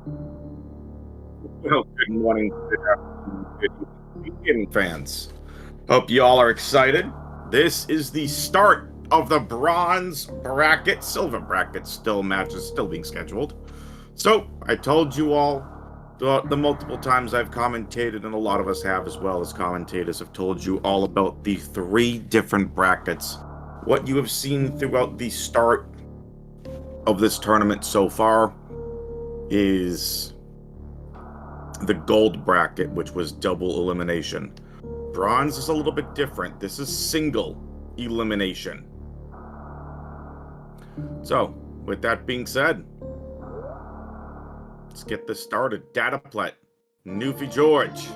Well, good morning, good afternoon, good evening, gaming fans. Hope you all are excited. This is the start of the bronze bracket. Silver bracket still matches still being scheduled. So I told you all the multiple times I've commentated, and a lot of us have as well as commentators have told you all about the three different brackets. What you have seen throughout the start of this tournament so far is the gold bracket, which was double elimination. Bronze is a little bit different. This is single elimination. So, with that being said, let's get this started. Dataplet, NewfieGarge,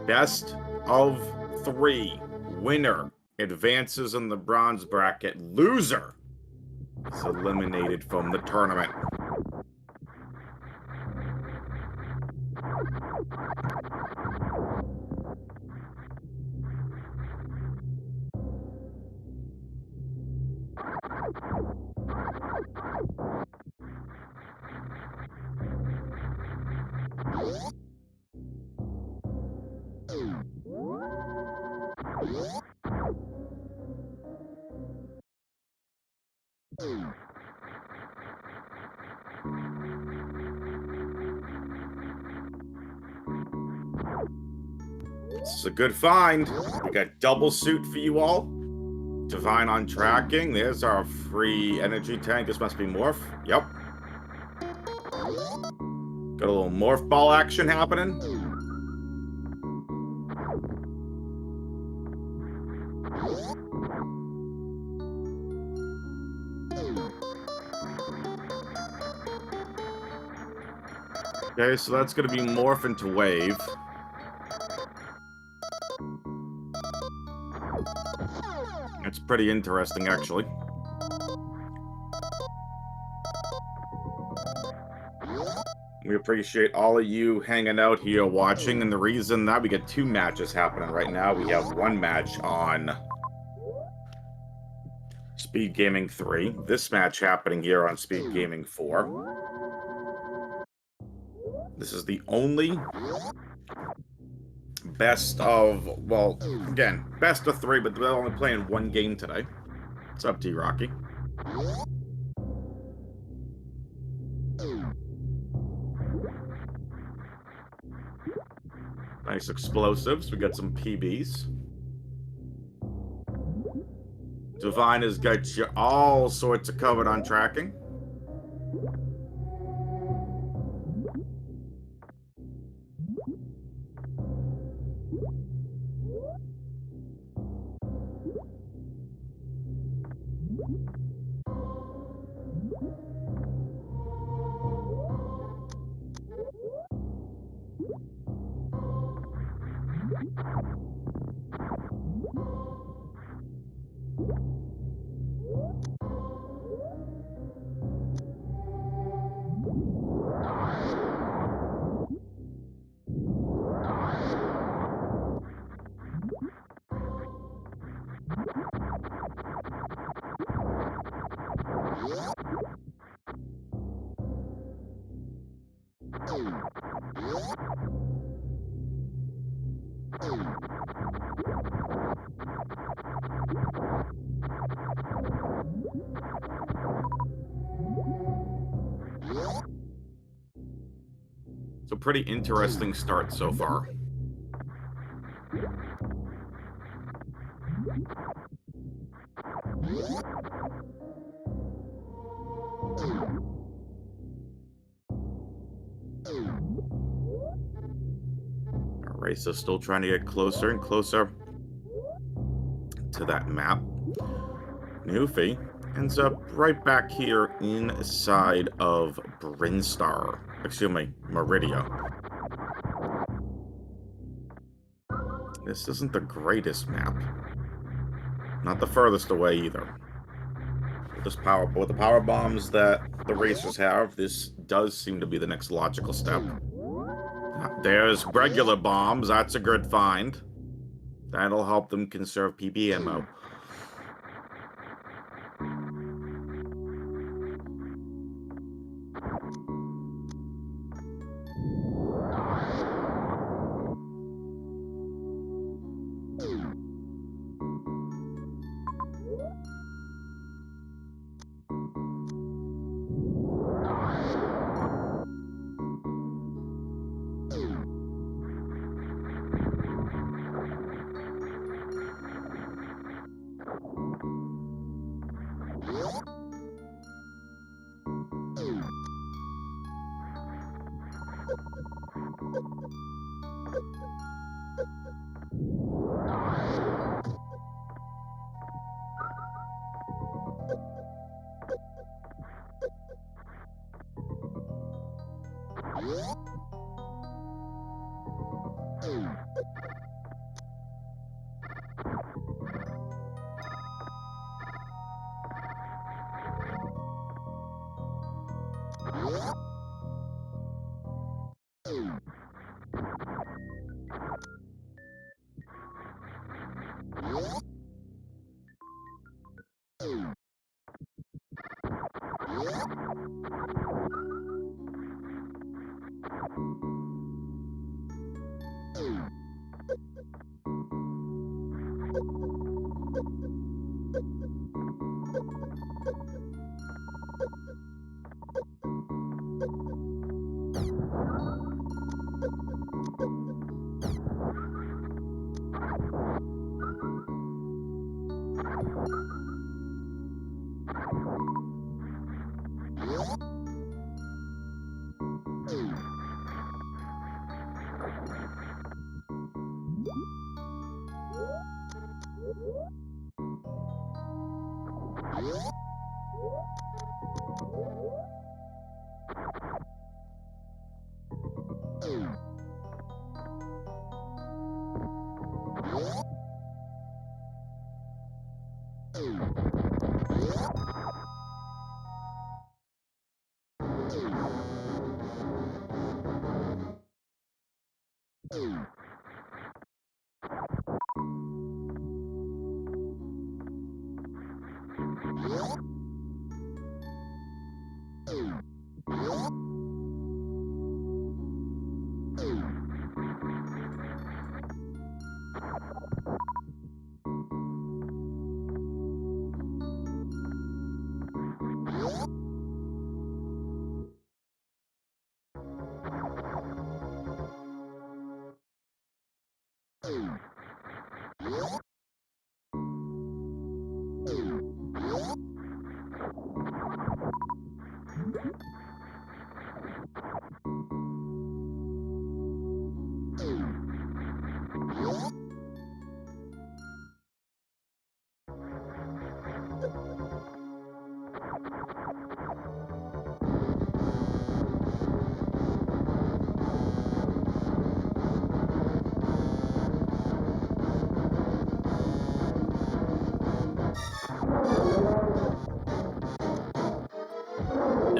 best of three. Winner advances in the bronze bracket. Loser is eliminated from the tournament. This is a good find. We got double suit for you all. Divine on tracking. There's our free energy tank. This must be morph. Yep. Got a little morph ball action happening. Okay, so that's going to be morph into wave. It's pretty interesting, actually. We appreciate all of you hanging out here watching, and the reason that we get two matches happening right now, we have one match on SpeedGaming 3, this match happening here on SpeedGaming 4. This is the only best of, well, again, best of three, but they're only playing one game today. It's up to you, Rocky. Nice explosives. We got some PBs. Divine has got you all sorts of covered on tracking. So pretty interesting start so far. Alright, so still trying to get closer and closer to that map. Newfie ends up right back here inside of Brinstar. Excuse me, Meridia. This isn't the greatest map. Not the furthest away either. With the power bombs that the racers have, this does seem to be the next logical step. There's regular bombs. That's a good find. That'll help them conserve PB ammo.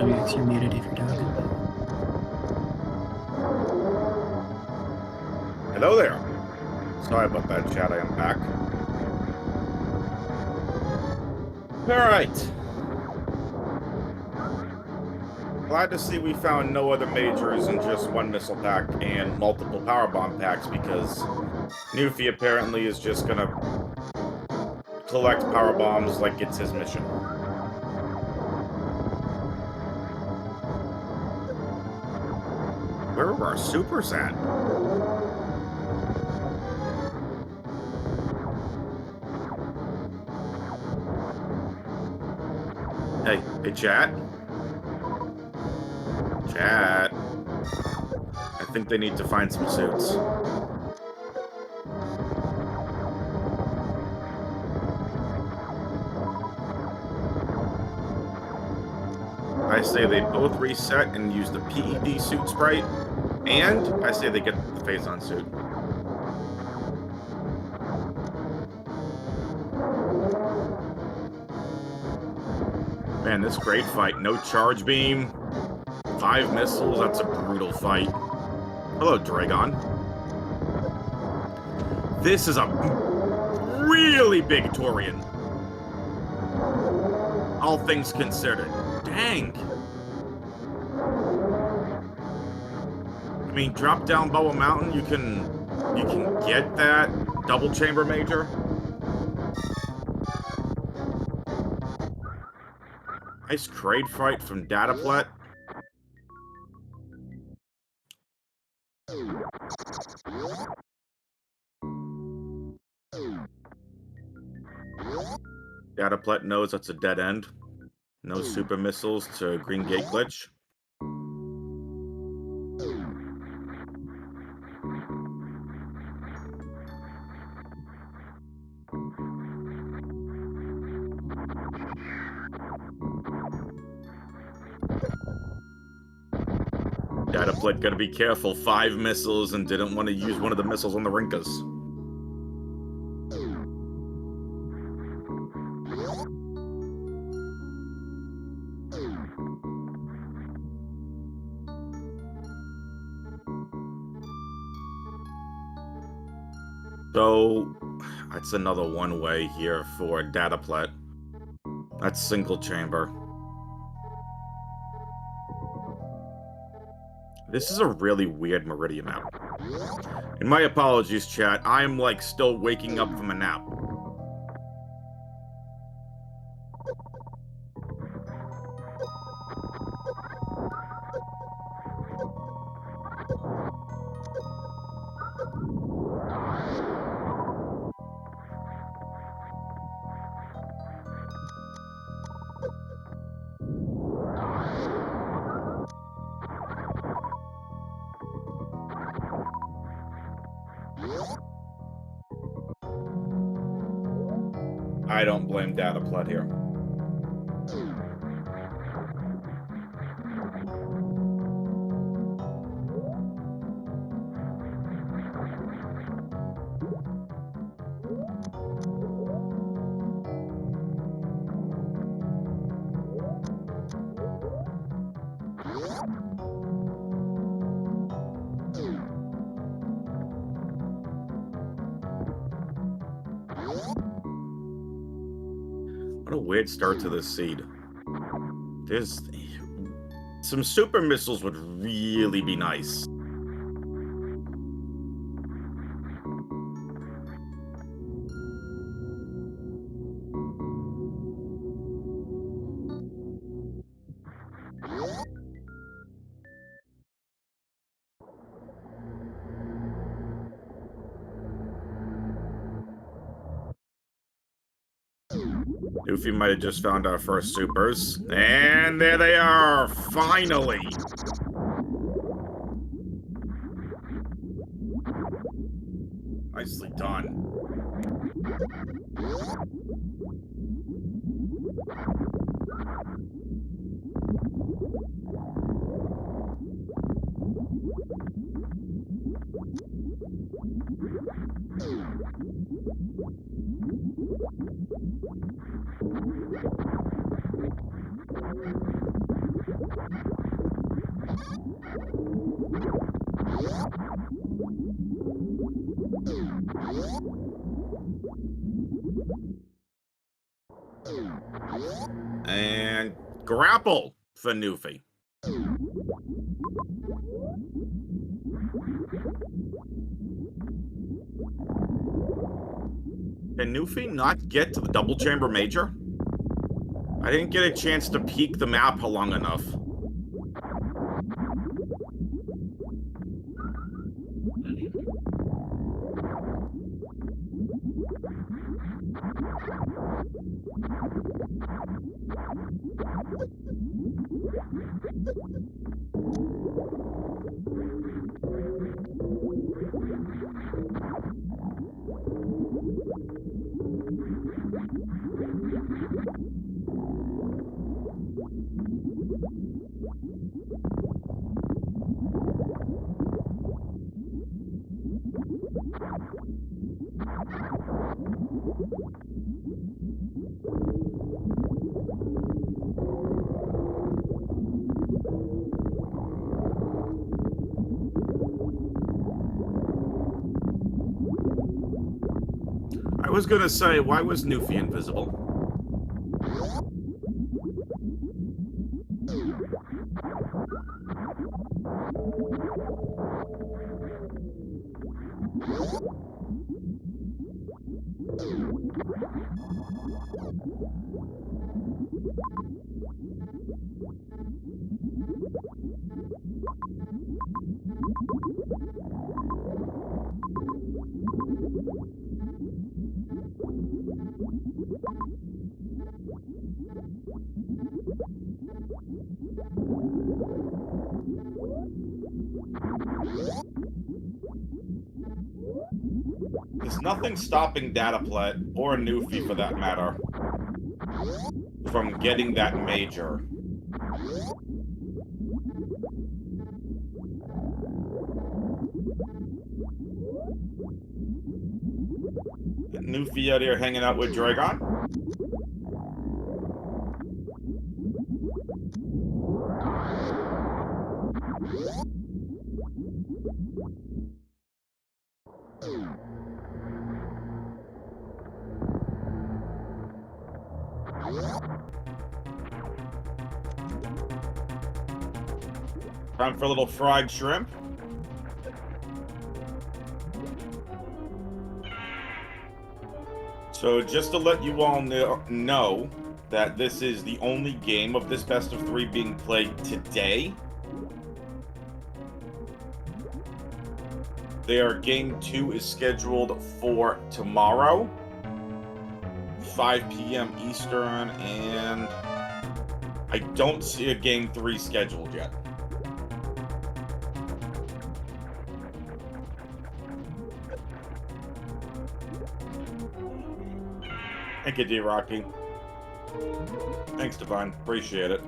WX, you're muted if you're talking. Hello there. Sorry about that, chat. I am back. Alright. Glad to see we found no other majors and just one missile pack and multiple power bomb packs, because Newfie apparently is just gonna collect power bombs like it's his mission. Where are our supers at? Hey, chat? Chat. I think they need to find some suits. I say they both reset and use the PED suit sprite, and I say they get the phase-on suit. Man, this great fight. No charge beam, 5 missiles. That's a brutal fight. Hello, Dragon. This is a really big Torian. All things considered. Dang. I mean, drop down Boa Mountain, you can get that double chamber major. Nice crate fight from dataplet. Dataplet knows that's a dead end. No super missiles to Green Gate glitch. Dataplet gotta be careful. 5 missiles and didn't want to use one of the missiles on the Rinkas. So, that's another one-way here for Dataplet. That's single chamber. This is a really weird Meridian map. And my apologies, chat. I'm, like, still waking up from a nap. I don't blame Dataplet here. What a weird start to this seed. There's some super missiles would really be nice. Newfie might have just found our first supers. And there they are, finally! Nicely done. And grapple for Newfie. Can Newfie not get to the double chamber major? I didn't get a chance to peek the map long enough. I was gonna say, why was Newfie invisible? There's nothing stopping Dataplet, or Newfie for that matter, from getting that major. Newfie out here hanging out with Dragon. Time for a little fried shrimp. So just to let you all know that this is the only game of this best of 3 being played today. Game 2 is scheduled for tomorrow, 5 p.m. Eastern, and I don't see a game 3 scheduled yet. Thank you, D-Rocky. Thanks, Divine. Appreciate it.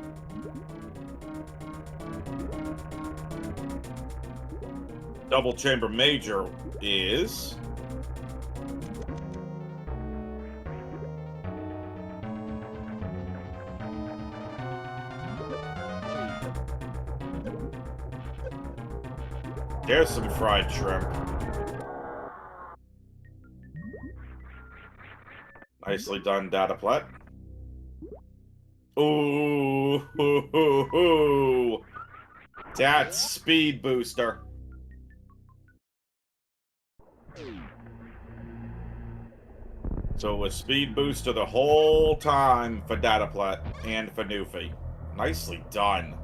Double Chamber Major is... There's some fried shrimp. Nicely done, dataplet. Ooh, hoo, hoo, hoo. That's speed booster. So it was speed booster the whole time for dataplet and for Newfie. Nicely done.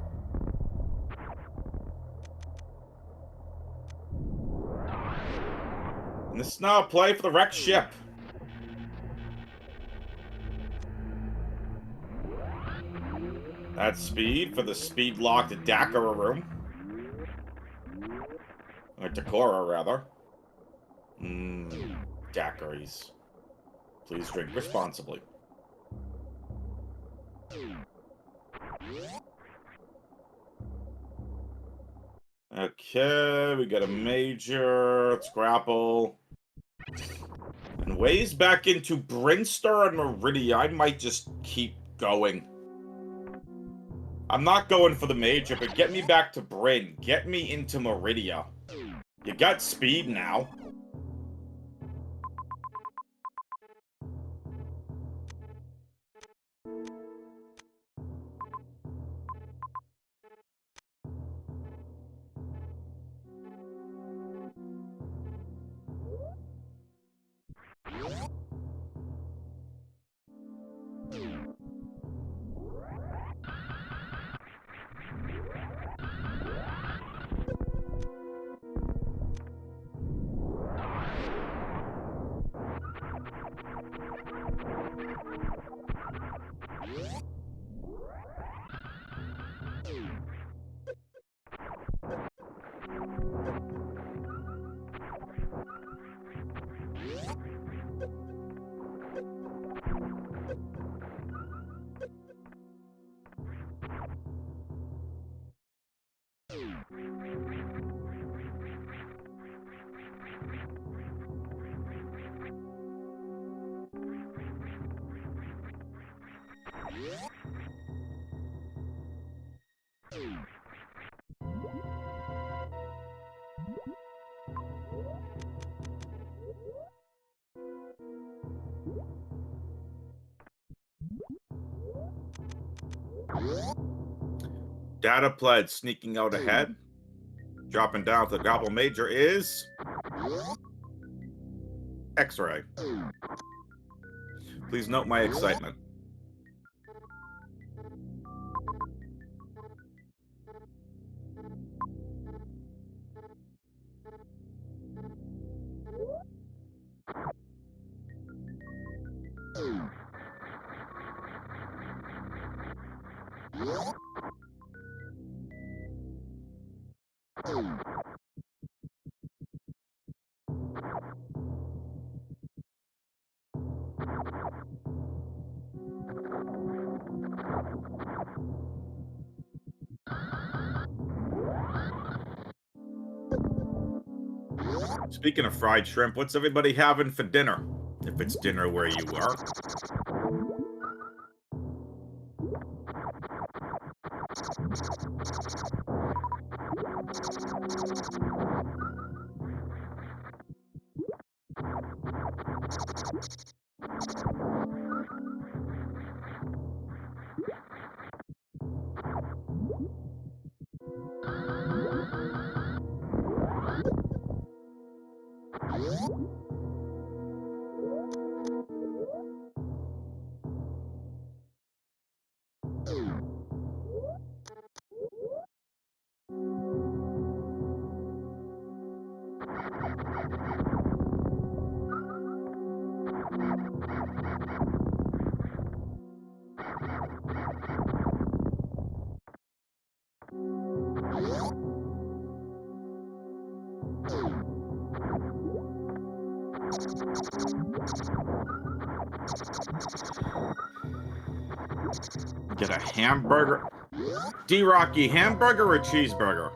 And this is now a play for the wrecked ship. That's speed for the speed-locked Dakara room. Or Dakora, rather. Daiquiris. Please drink responsibly. Okay, we got a major. Let's grapple. And ways back into Brinstar and Meridia. I might just keep going. I'm not going for the major, but get me back to Bryn. Get me into Meridia. You got speed now. Dataplet sneaking out ahead. Dropping down to the Gobble Major is... X-Ray. Please note my excitement. Speaking of fried shrimp, what's everybody having for dinner? If it's dinner where you are. Get a hamburger. D-Rocky, hamburger or cheeseburger?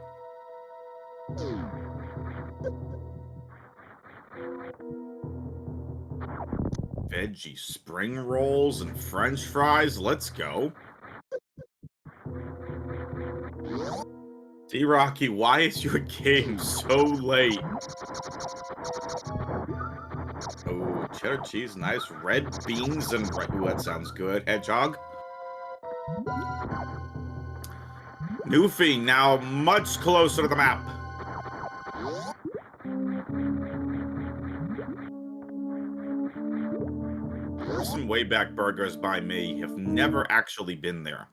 Veggie spring rolls and french fries. Let's go. D-Rocky, why is your game so late? Oh, cheddar cheese, nice. Red beans and... Ooh, that sounds good. Hedgehog. Newfie, now much closer to the map. There's some way back burgers by me. Have never actually been there.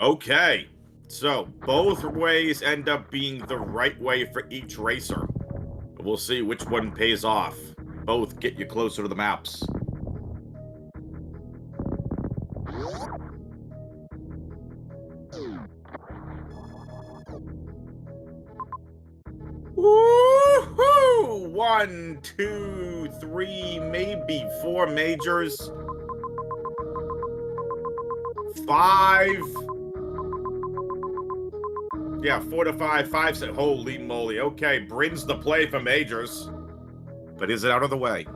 Okay, so both ways end up being the right way for each racer. We'll see which one pays off. Both get you closer to the maps. Woohoo! 1, 2, 3, maybe 4 majors. 5. Yeah, 4 to 5, 5. Holy moly. Okay, Bryn's the play for majors. But is it out of the way?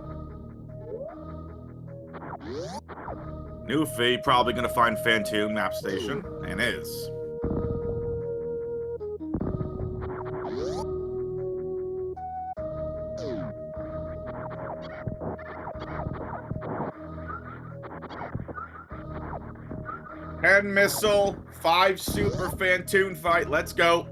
Newfie probably gonna find Fantoon map station, and is. Hand missile, 5 super Fantoon fight. Let's go.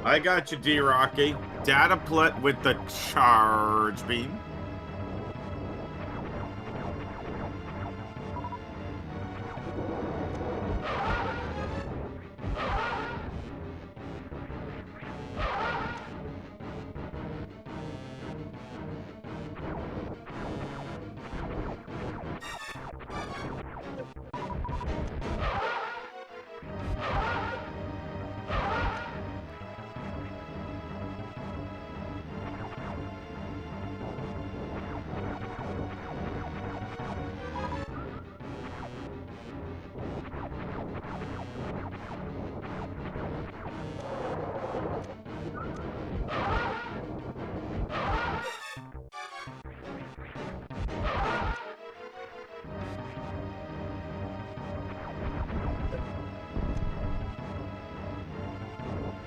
I got you, D-Rocky. Dataplet with the charge beam.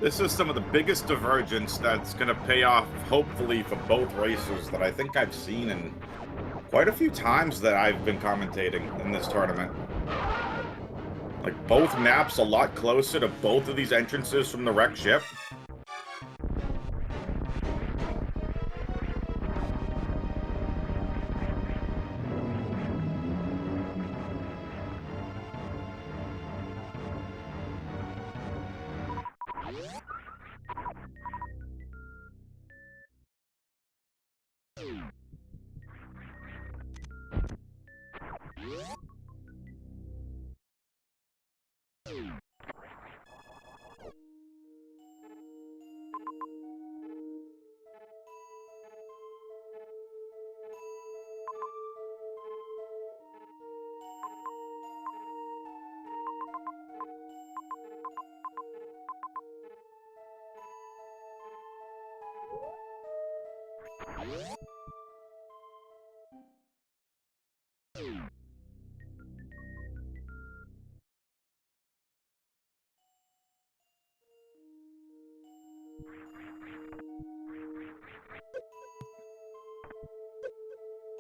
This is some of the biggest divergence that's going to pay off, hopefully, for both racers that I think I've seen in quite a few times that I've been commentating in this tournament. Like, both maps a lot closer to both of these entrances from the wrecked ship.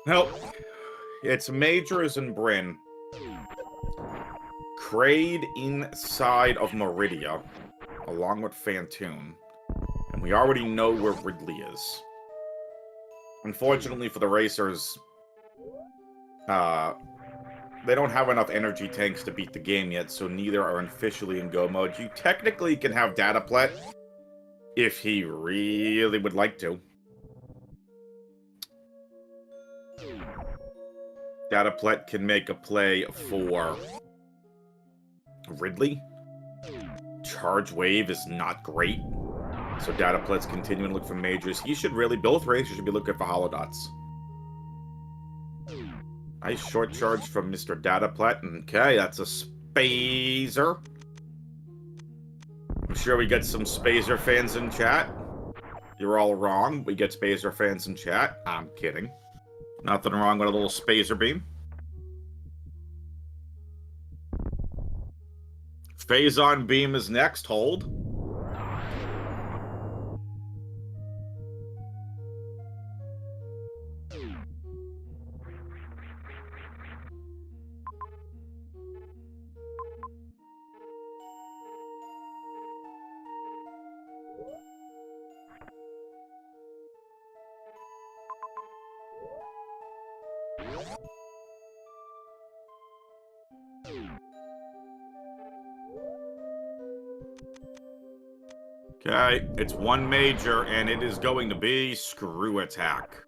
Nope. It's Majors and Bryn. Kraid inside of Meridia, along with Phantoon. And we already know where Ridley is. Unfortunately for the racers, they don't have enough energy tanks to beat the game yet, so neither are officially in go mode. You technically can have dataplet if he really would like to. Dataplet can make a play for Ridley. Charge Wave is not great. So Dataplet's continuing to look for majors. He should really, both racers should be looking for holodots. Nice short charge from Mr. Dataplet. Okay, that's a Spazer. I'm sure we get some Spazer fans in chat. You're all wrong. We get Spazer fans in chat. I'm kidding. Nothing wrong with a little Spazer beam. Phazon beam is next. Hold. Okay, it's one major, and it is going to be Screw Attack.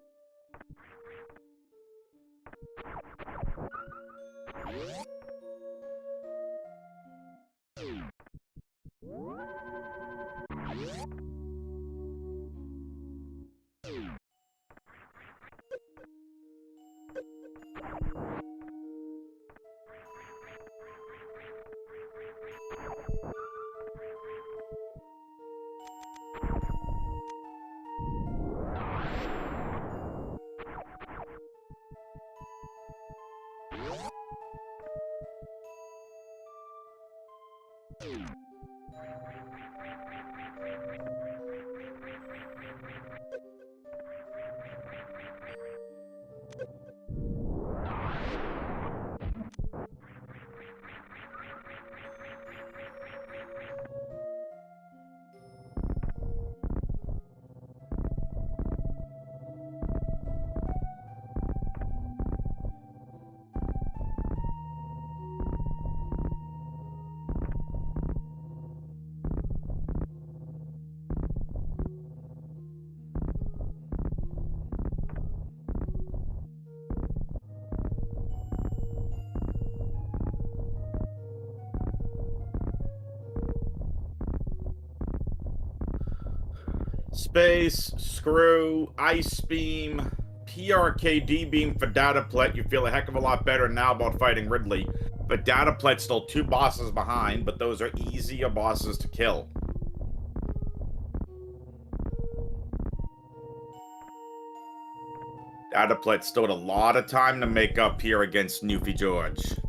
Space, Screw, Ice Beam, PRKD Beam for Dataplet. You feel a heck of a lot better now about fighting Ridley. But Dataplet's still 2 bosses behind, but those are easier bosses to kill. Dataplet still had a lot of time to make up here against NewfieGarge.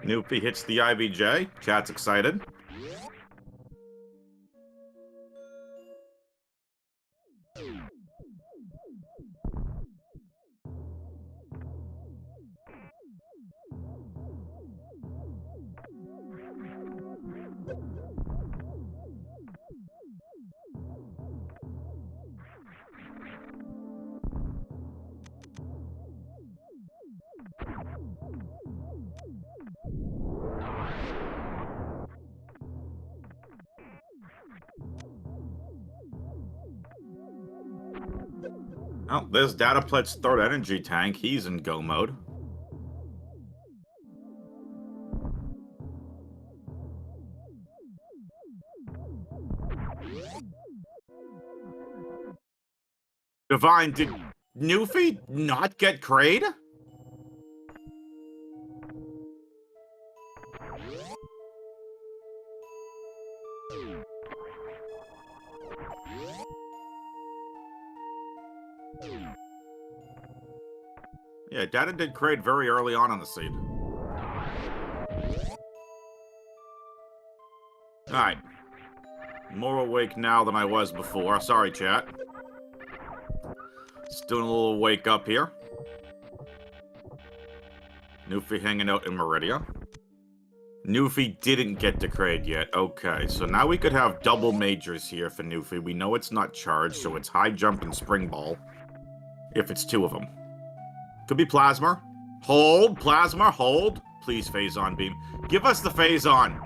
Newfie hits the IBJ. Chat's excited. Oh, there's Dataplet's third energy tank. He's in go mode. Divine, did Newfie not get Kraid? Yeah, Data did Kraid very early on in the seed. Alright. More awake now than I was before. Sorry, chat. Just doing a little wake up here. Newfie hanging out in Meridia. Newfie didn't get to Kraid yet. Okay, so now we could have double majors here for Newfie. We know it's not charged, so it's high jump and spring ball. If it's two of them. Could be Plasma. Hold. Plasma. Hold. Please, Phazon Beam. Give us the Phazon.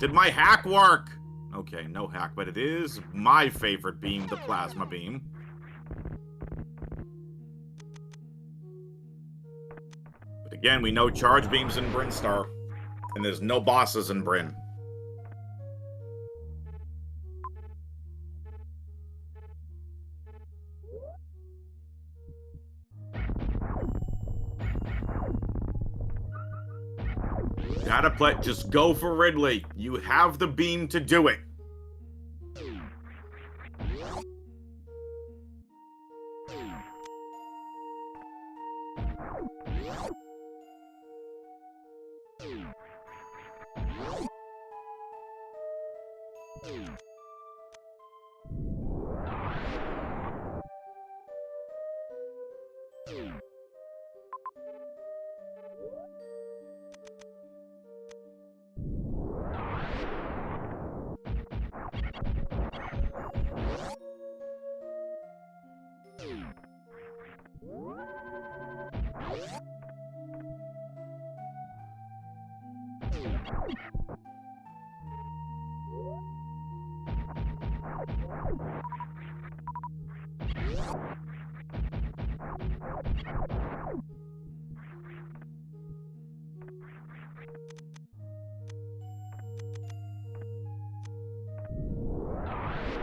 Did my hack work? Okay, no hack, but it is my favorite beam, the Plasma Beam. But again, we know charge beams in Bryn Star. And there's no bosses in Bryn. Dataplet, just go for Ridley. You have the beam to do it.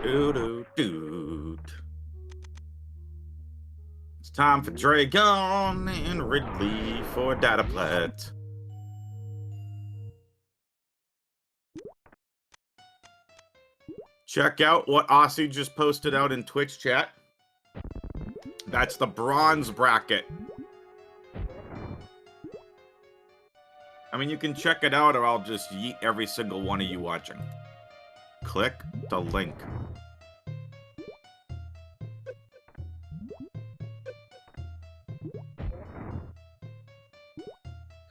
Doo-doo-doot. It's time for Dragon and Ridley for Dataplet. Check out what Aussie just posted out in Twitch chat. That's the bronze bracket. I mean, you can check it out or I'll just yeet every single one of you watching. Click the link.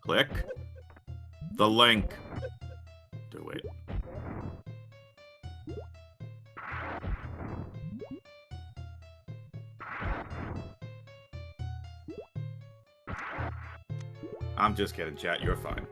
Click the link. Do it. I'm just kidding, chat. You're fine.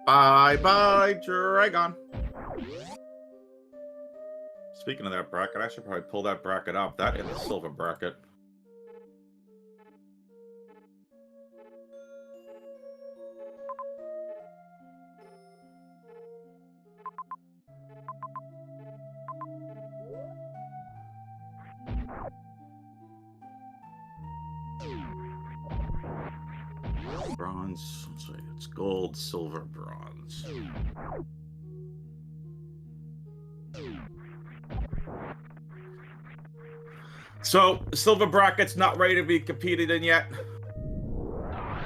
Bye-bye, Dragon. Speaking of that bracket, I should probably pull that bracket up. That in the silver bracket. Bronze. Let's see, it's gold, silver, bronze. So, silver bracket's not ready to be competed in yet.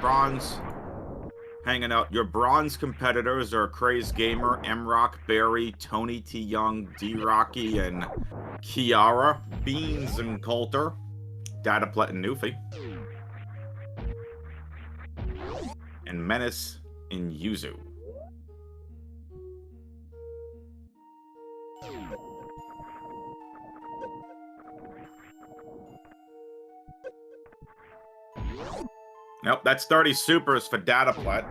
Bronze. Hanging out. Your bronze competitors are Crazed Gamer, M-Rock, Barry, Tony T. Young, D-Rocky, and Kiara, Beans and Coulter, Dataplet and Newfie, and Menace and Yuzu. Nope, that's 30 supers for Dataplet.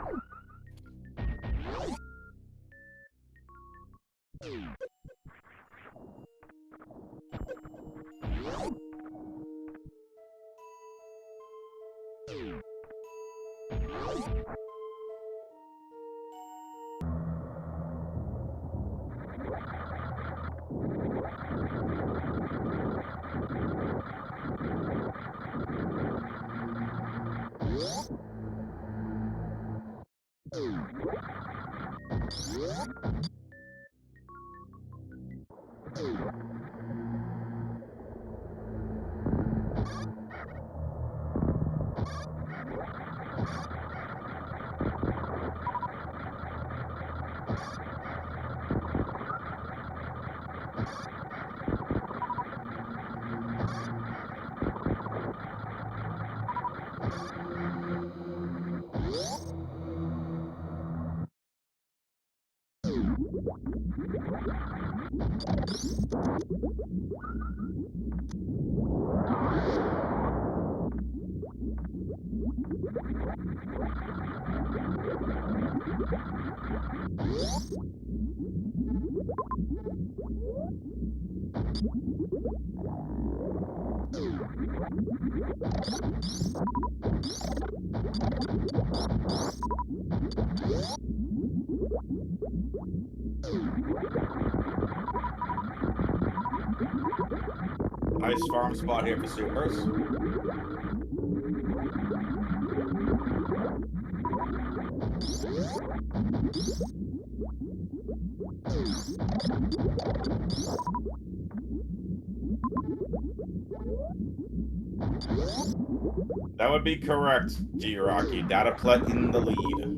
Nice farm spot here for supers. That would be correct, G-Rocky. Dataplet in the lead.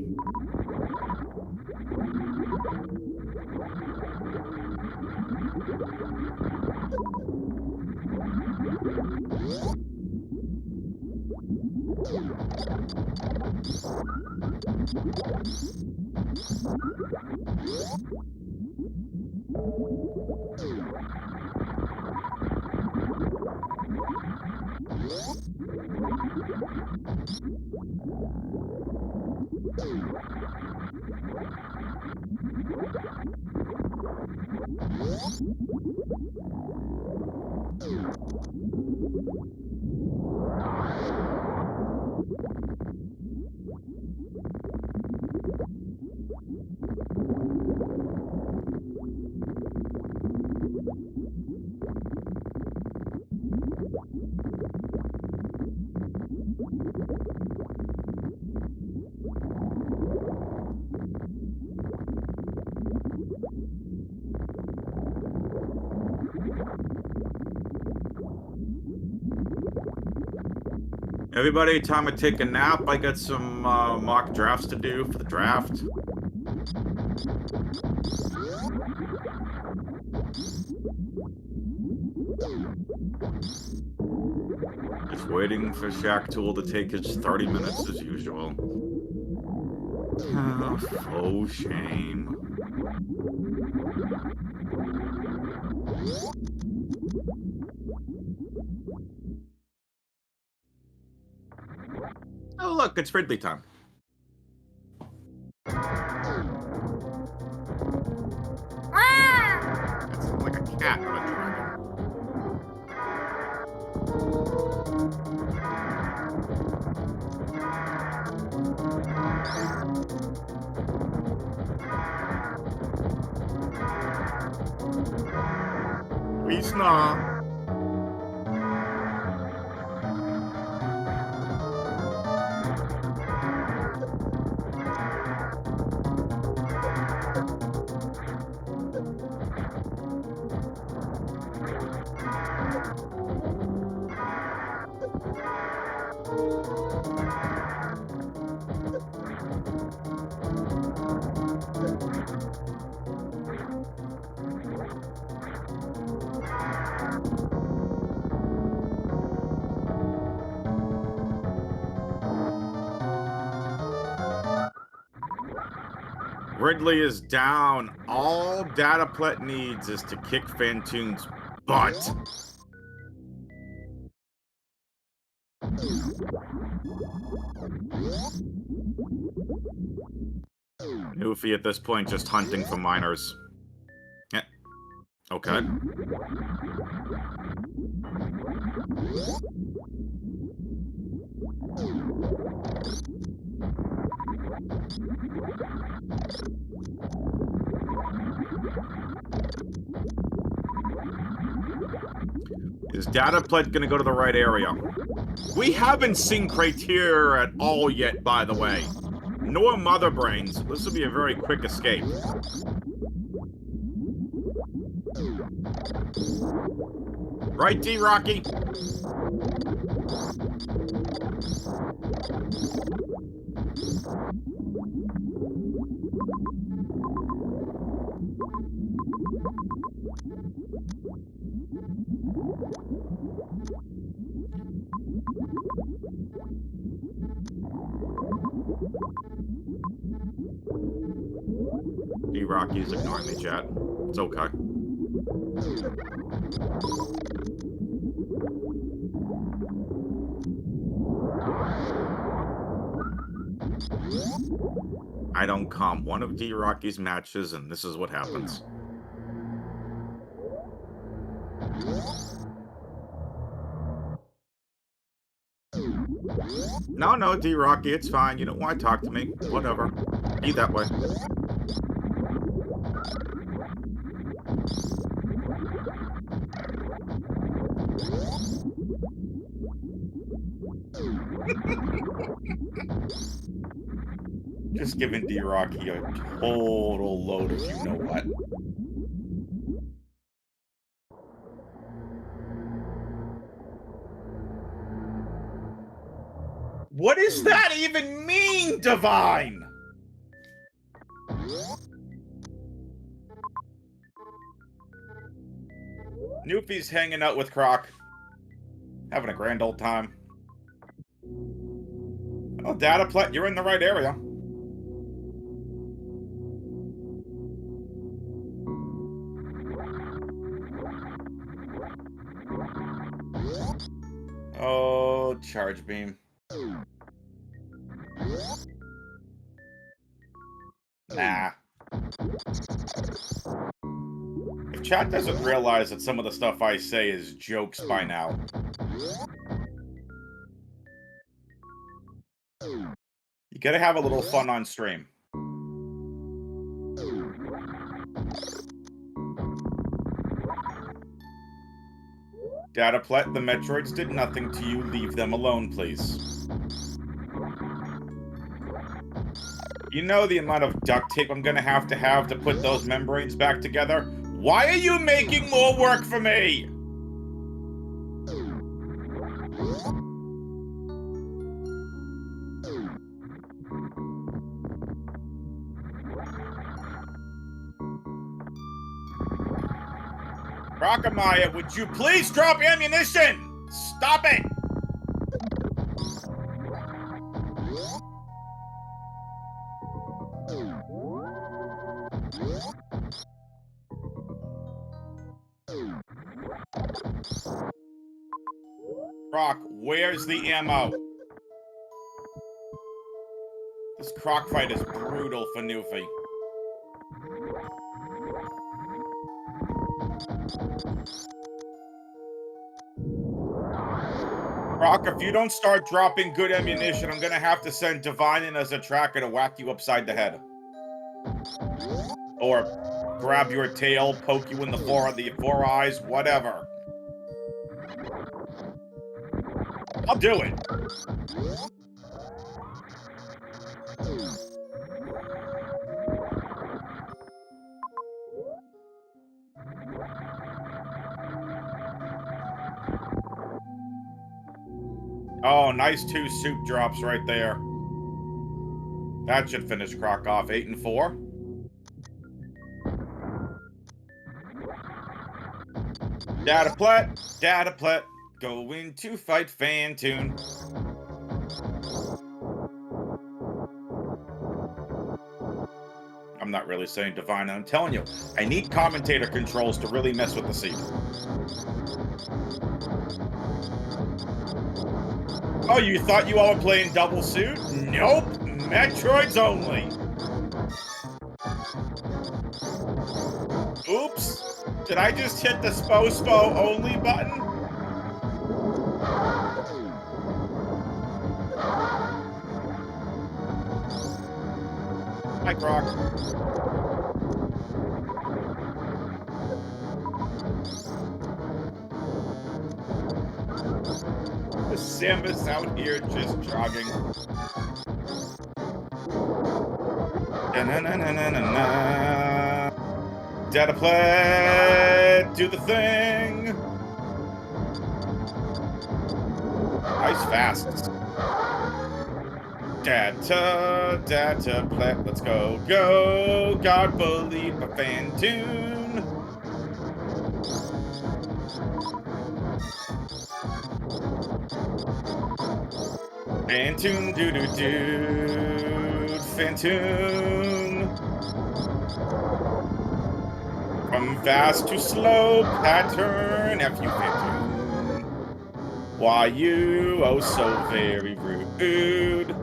Everybody, time to take a nap. I got some mock drafts to do for the draft. Just waiting for Shaq Tool to take his 30 minutes as usual. Oh, shame. Oh, look, it's Ridley time. It's like a cat, not a dragon. Wisna. Ridley is down. All dataplet needs is to kick Fantoon's butt. Newfie at this point just hunting for miners. Yeah. Okay. Is dataplet gonna go to the right area? We haven't seen criteria at all yet, by the way. Nor mother brains. This will be a very quick escape. Right, D Rocky? D Rocky's ignoring me, chat. It's okay. I don't come. One of D Rocky's matches, and this is what happens. No, D Rocky, it's fine. You don't want to talk to me. Whatever. Be that way. Just giving D Rocky a total load of you know what. What does that even mean, Divine? Newfie's hanging out with Croc. Having a grand old time. Oh, dataplet, you're in the right area. Oh, charge beam. Nah. If chat doesn't realize that some of the stuff I say is jokes by now. You gotta have a little fun on stream. Dataplet, the Metroids did nothing to you. Leave them alone, please. You know the amount of duct tape I'm gonna have to put those membranes back together? Why are you making more work for me? Rockamaya, would you please drop ammunition? Stop it! Rock, where's the ammo? This croc fight is brutal for Newfie. Croc, if you don't start dropping good ammunition, I'm gonna have to send Divine in as a tracker to whack you upside the head. Or grab your tail, poke you in the four eyes, whatever. I'll do it. Oh, nice 2 soup drops right there. That should finish Croc off. 8 and 4. Dataplet, going to fight Fantoon. I'm not really saying Divine, I'm telling you, I need commentator controls to really mess with the seat. Oh, you thought you all were playing double suit? Nope, Metroids only. Oops, did I just hit the Spo only button? Hi, Croc. Samus out here just jogging. Da-na-na-na-na-na. Dataplet, do the thing. Nice fast. Dataplet, let's go, go. God believe a Fantoon. Fantoon, doo-doo-doo. Fantoon. From fast to slow pattern, F you Fantoon. Why you, oh so very rude.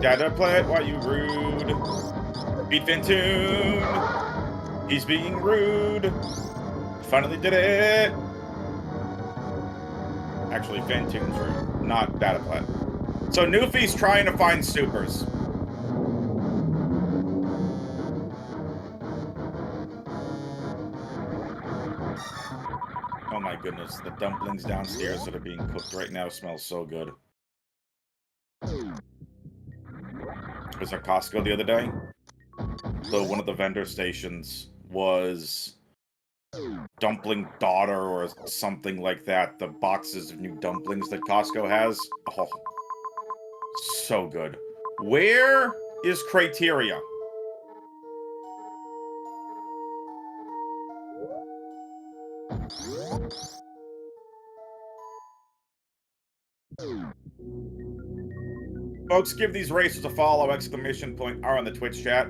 Dataplet, why you rude? Beat Fantoon. He's being rude. Finally did it. Actually, Fantoon's rude, not Dataplet. So Newfie's trying to find supers. Oh my goodness, the dumplings downstairs that are being cooked right now smell so good. I was at Costco the other day. So one of the vendor stations was Dumpling Daughter or something like that. The boxes of new dumplings that Costco has. Oh, so good. Where is Criteria? Folks, give these racers a follow, exclamation point R on the Twitch chat,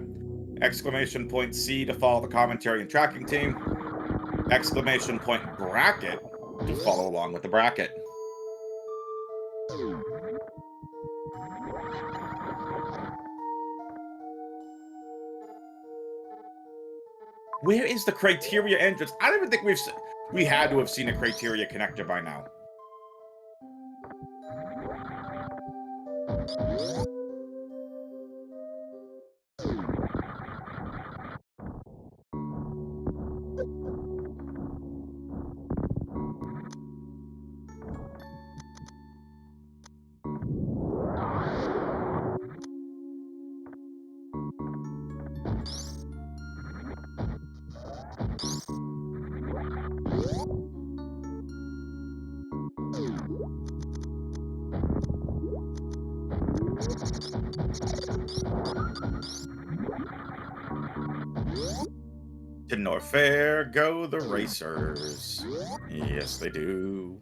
exclamation point C to follow the commentary and tracking team, exclamation point bracket to follow along with the bracket. Where is the Criteria entrance? I don't even think we had to have seen a Criteria connector by now. To Norfair go the racers. Yes, they do.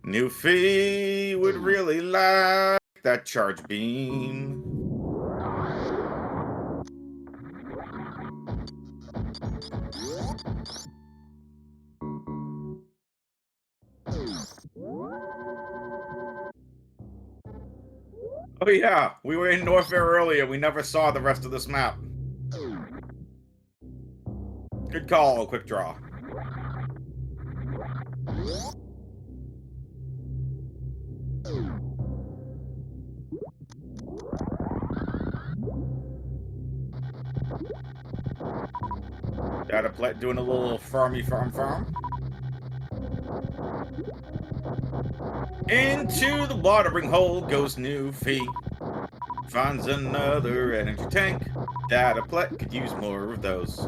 Newfie would really like that charge beam. Oh yeah, we were in Norfair earlier. We never saw the rest of this map. Good call, quick draw. Dataplet doing a little farmy farm. Into the watering hole goes Newfie. Finds another energy tank. Dataplet could use more of those.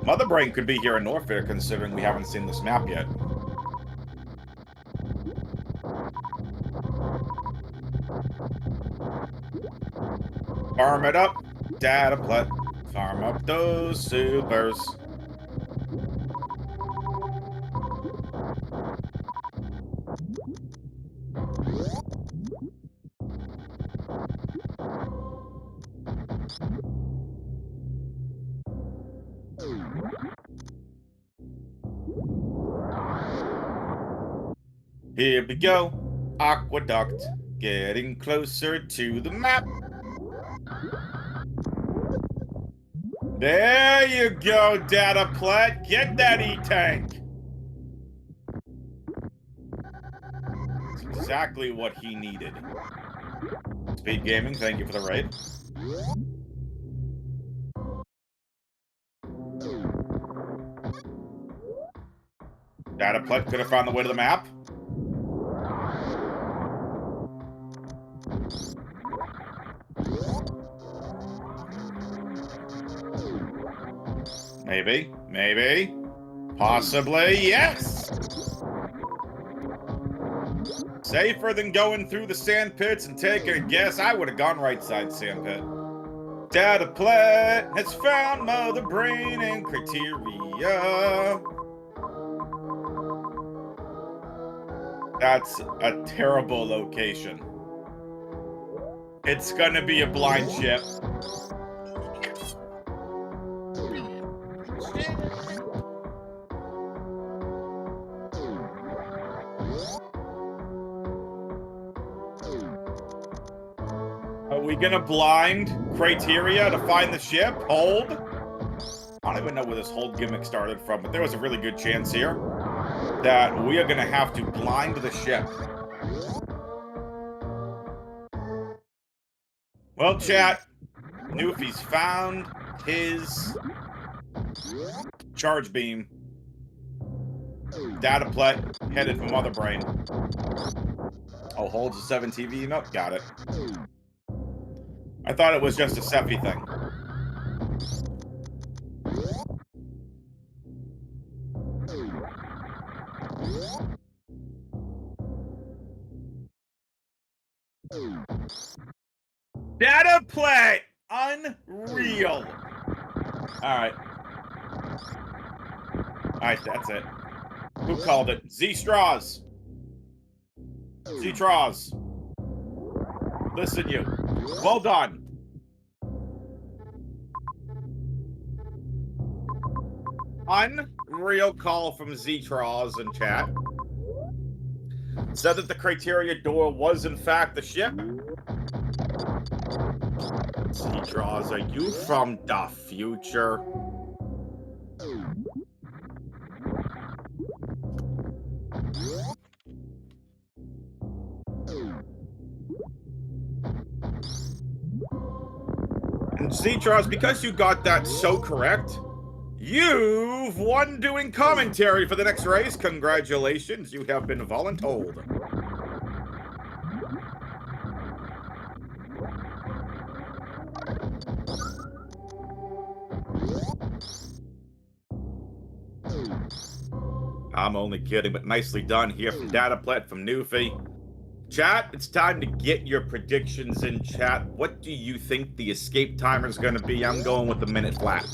Mother Brain could be here in Norfair, considering we haven't seen this map yet. Farm it up, Dataplet. Farm up those supers. Here we go. Aqueduct. Getting closer to the map. There you go, Dataplet. Get that E-Tank. That's exactly what he needed. SpeedGaming, thank you for the raid. Dataplet could have found the way to the map. Maybe. Possibly, yes! Safer than going through the sand pits and taking a guess. I would have gone right side sand pit. Dataplet has found Mother Brain and criteria. That's a terrible location. It's gonna be a blind ship. Are we gonna blind criteria to find the ship? Hold? I don't even know where this hold gimmick started from, but there was a really good chance here that we are gonna have to blind the ship. Well, chat, Newfie's found his charge beam. Dataplet headed for Mother Brain. Oh, holds a 7 TV? Nope, got it. I thought it was just a Sephi thing. Dataplet! Unreal! Alright. Alright, that's it. Who called it? Z-Straws. Z-Traws. Listen, you. Well done. Unreal call from Z-Traws in chat. Said that the criteria door was in fact the ship. Z-Traws, are you from the future? And Z-Traws, because you got that so correct, you've won doing commentary for the next race. Congratulations, you have been voluntold. I'm only kidding, but nicely done here from Dataplet, from Newfie. Chat, it's time to get your predictions in chat. What do you think the escape timer is going to be? I'm going with a minute flat.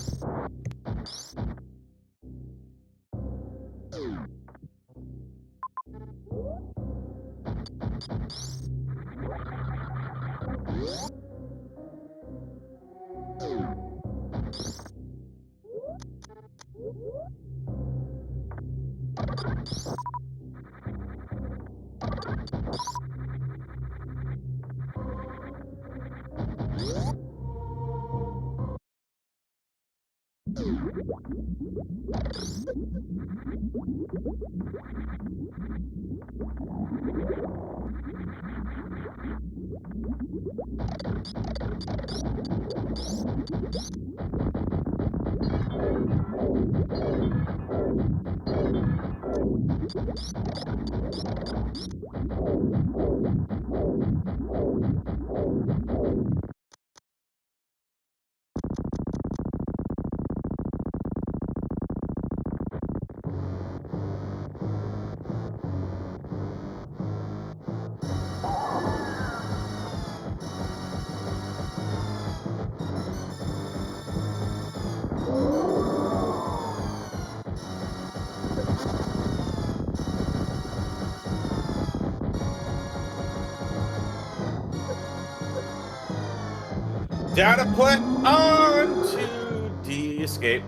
Dataplet on to de-escape.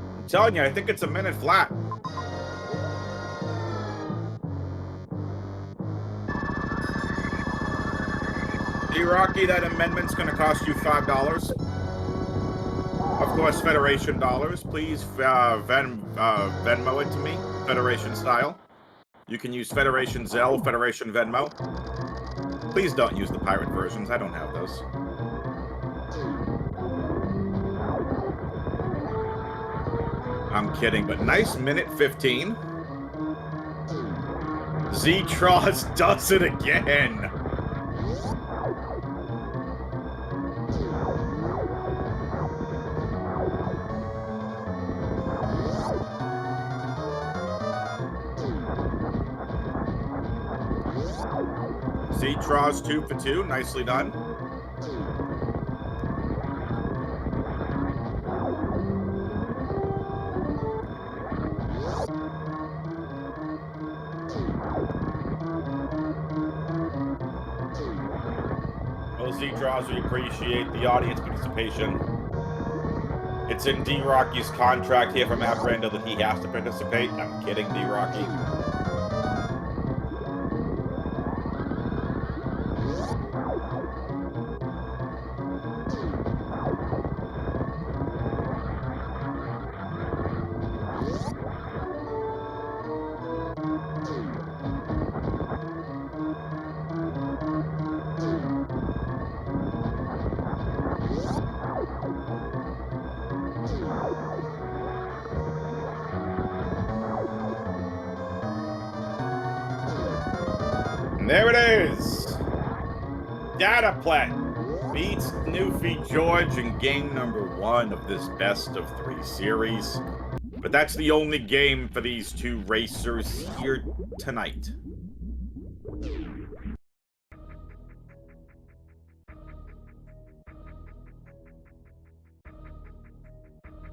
I'm telling you, I think it's a minute flat. D-Rocky, that amendment's going to cost you $5. Of course, Federation dollars. Please Venmo it to me, Federation style. You can use Federation Zelle, Federation Venmo. Please don't use the pirate versions. I don't have those. I'm kidding, but nice minute 15. Z-Tross does it again. Z-Tross 2 for 2. Nicely done. Well, Z-Tross, we appreciate the audience participation. It's in D-Rocky's contract here from Rando that he has to participate. I'm kidding, D-Rocky. And there it is. Dataplet beats NewfieGarge in game number 1 of this best of 3 series. But that's the only game for these two racers here tonight.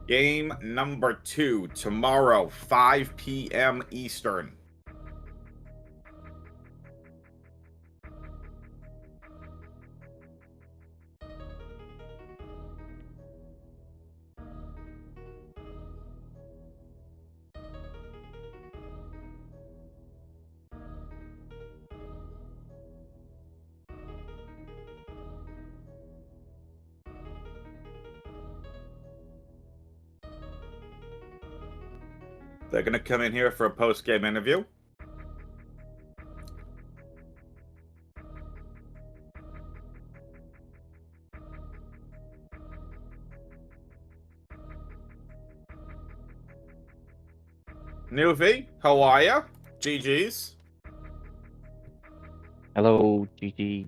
Game number 2, tomorrow, 5 p.m. Eastern. They're going to come in here for a post-game interview. Newfie, how are ya? GG's. Hello, GG.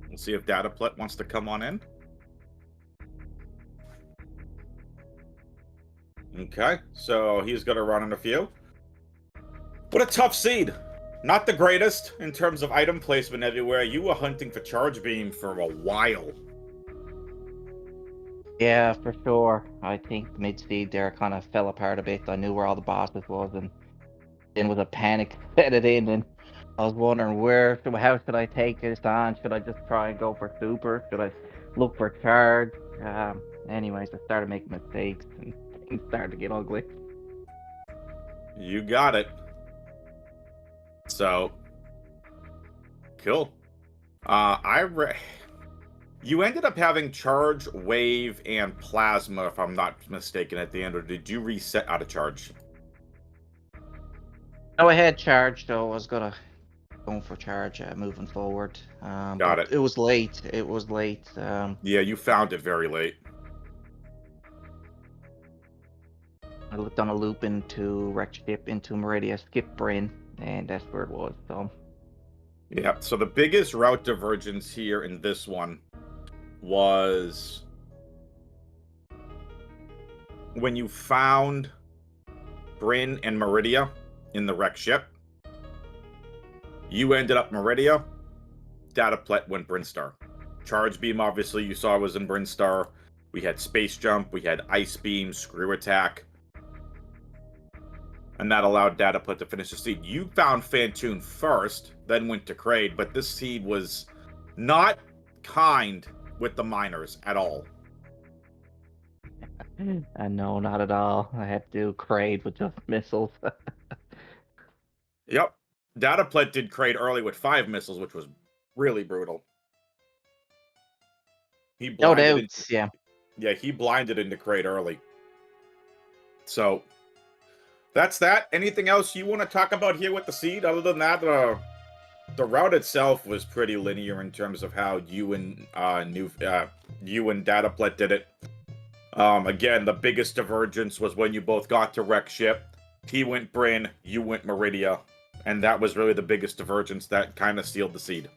We'll see if Dataplet wants to come on in. Okay, so he's going to run in a few. What a tough seed. Not the greatest in terms of item placement everywhere. You were hunting for Charge Beam for a while. Yeah, for sure. I think mid-seed there kind of fell apart a bit. I knew where all the bosses was, and then with a panic set it in, and I was wondering how should I take this on? Should I just try and go for super? Should I look for charge? Anyways, I started making mistakes, and things started to get ugly. You got it. So, cool. You ended up having charge, wave, and plasma, if I'm not mistaken, at the end, or did you reset out of charge? No, I had charge, though. I was going for charge moving forward. Got But it. it was late. It was late. Yeah, you found it very late. I looked on a loop into Wreck Ship, into Meridia, skip Bryn, and that's where it was. So Yeah, so the biggest route divergence here in this one was when you found Bryn and Meridia in the wreck ship. You ended up Meridia. Dataplet went Brinstar. Charge Beam, obviously, you saw was in Brinstar. We had Space Jump. We had Ice Beam, Screw Attack. And that allowed Dataplet to finish the seed. You found Fantoon first, then went to Kraid, but this seed was not kind with the miners at all. no, not at all. I had to do Kraid with just missiles. Yep. Dataplet did Kraid early with 5 missiles, which was really brutal. He No blinded doubts, yeah. Yeah, he blinded into Kraid early. So, that's that. Anything else you want to talk about here with the seed? Other than that, the route itself was pretty linear in terms of how you and Dataplet did it. Again, the biggest divergence was when you both got to Wreck Ship. He went Bryn, you went Meridia, and that was really the biggest divergence that kind of sealed the seed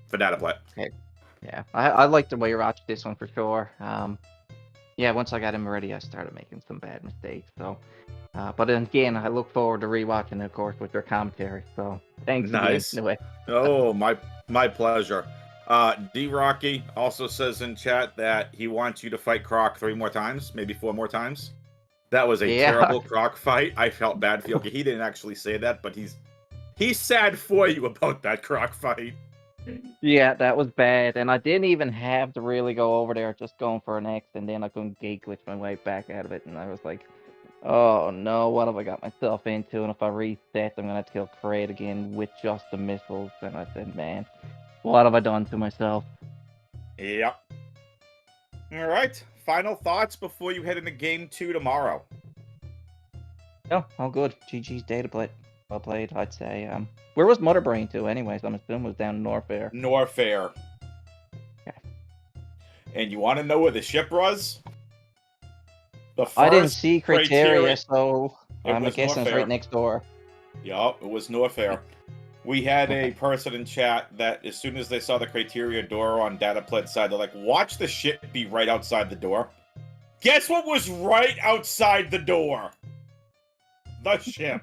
for Dataplet. Okay. Yeah, I like the way you watched this one for sure. Yeah, once I got in Meridia, I started making some bad mistakes. So, but again, I look forward to rewatching it, of course, with your commentary. So, thanks Nice. again. Anyway. Oh, my pleasure. D Rocky also says in chat that he wants you to fight Croc 3 more times, maybe 4 more times. That was a terrible Croc fight. I felt bad for you. Okay, he didn't actually say that, but he's sad for you about that Croc fight. Yeah, that was bad, and I didn't even have to really go over there, just going for an X, and then I couldn't gate glitch my way back out of it, and I was like, oh no, what have I got myself into? And if I reset, I'm gonna have to kill Kraid again with just the missiles. And I said, man, what have I done to myself? Yep. All right. Final thoughts before you head into Game 2 tomorrow. No, all good. GG's Dataplet. Well played, I'd say. Where was Mother Brain to, anyways? I'm assuming it was down in Norfair. Norfair. Okay. And you want to know where the ship was? I didn't see criteria, so I'm guessing it's right next door. Yup, it was Norfair. We had a person in chat that as soon as they saw the criteria door on Dataplet's side, they're like, watch the ship be right outside the door. Guess what was right outside the door? The ship.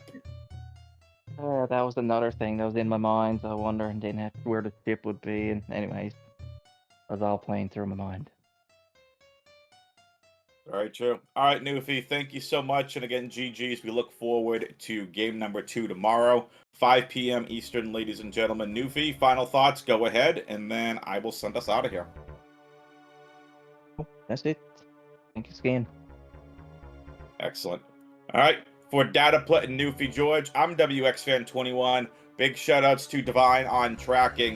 That was another thing that was in my mind. So I wonder and didn't have where the ship would be. And anyways, I was all playing through my mind. Very true. All right, Newfie, thank you so much. And again, GG's. We look forward to game number 2 tomorrow, 5 p.m. Eastern, ladies and gentlemen. Newfie, final thoughts, go ahead, and then I will send us out of here. That's it. Thank you again. Excellent. All right. For Dataplet and Newfie George, I'm WXFan21. Big shout outs to Divine on tracking.